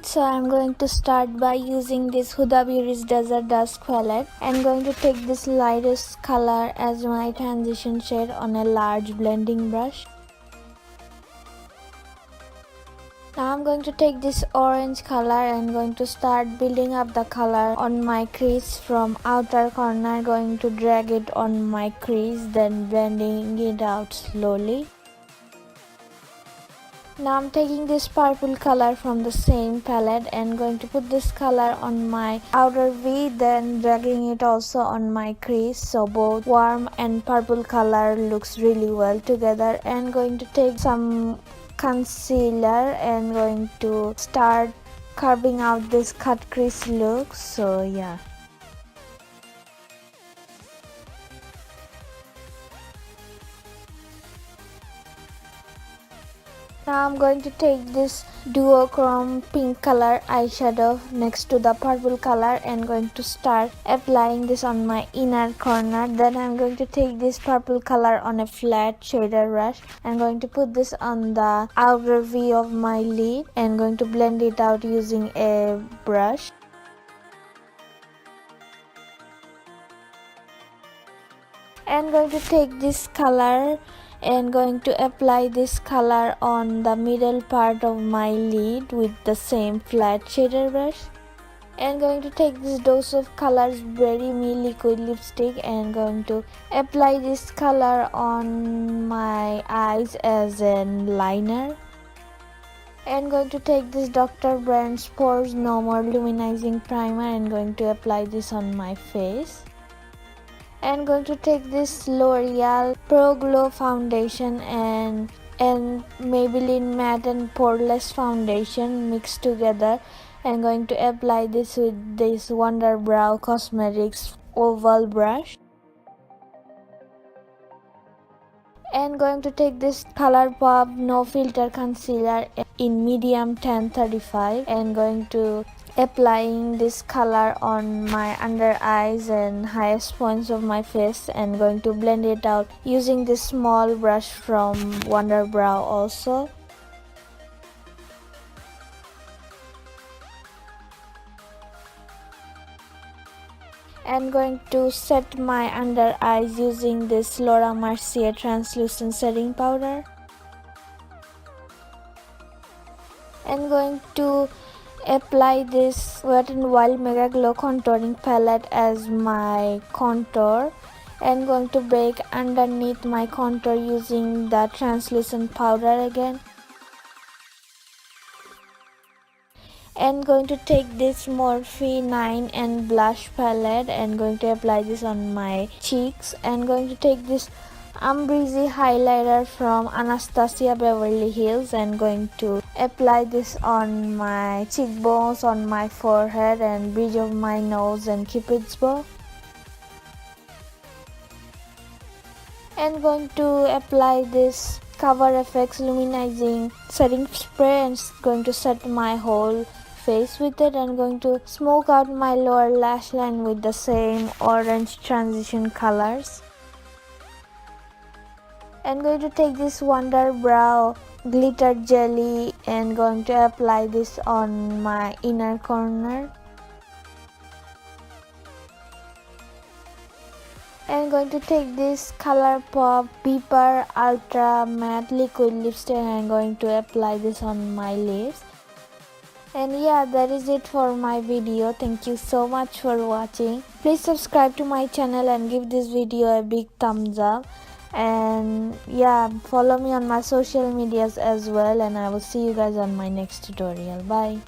So I'm going to start by using this Huda Beauty's Desert Dusk palette. I'm going to take this lightest color as my transition shade on a large blending brush. Now I'm going to take this orange color and going to start building up the color on my crease from outer corner, going to drag it on my crease, then blending it out slowly. Now I'm taking this purple color from the same palette and going to put this color on my outer V, then dragging it also on my crease, so both warm and purple color looks really well together. And going to take some concealer and going to start carving out this cut crease look. So yeah. Now I'm going to take this Duochrome pink color eyeshadow next to the purple color and going to start applying this on my inner corner. Then I'm going to take this purple color on a flat shader brush and going to put this on the outer V of my lid and going to blend it out using a brush. And going to take this color and going to apply this color on the middle part of my lid with the same flat shader brush. And going to take this dose of colors Berry Me liquid lipstick and going to apply this color on my eyes as a liner. And going to take this Dr. Brand's Pores No More luminizing primer and going to apply this on my face. And going to take this L'Oreal Pro Glow foundation and Maybelline matte and poreless foundation mixed together and going to apply this with this Wunder Brow Cosmetics oval brush. And going to take this Colourpop No Filter Concealer in medium 1035 and going to applying this color on my under eyes and highest points of my face and going to blend it out using this small brush from Wunder Brow also. And going to set my under eyes using this Mercier translucent setting powder. And going to apply this Wet n Wild Mega Glow contouring palette as my contour and going to bake underneath my contour using the translucent powder again. And going to take this Morphe 9 and blush palette and going to apply this on my cheeks and going to take this Breezy highlighter from Anastasia Beverly Hills and going to apply this on my cheekbones, on my forehead and bridge of my nose and cupid's bow. And going to apply this Cover FX luminizing setting spray and going to set my whole face with it and going to smoke out my lower lash line with the same orange transition colors. And going to take this Wunder Brow glitter jelly and going to apply this on my inner corner. And going to take this Colourpop Beeper Ultra Matte Liquid Lipstick and going to apply this on my lips. And yeah, that is it for my video. Thank you so much for watching. Please subscribe to my channel and give this video a big thumbs up. And yeah, follow me on my social medias as well, and I will see you guys on my next tutorial. Bye.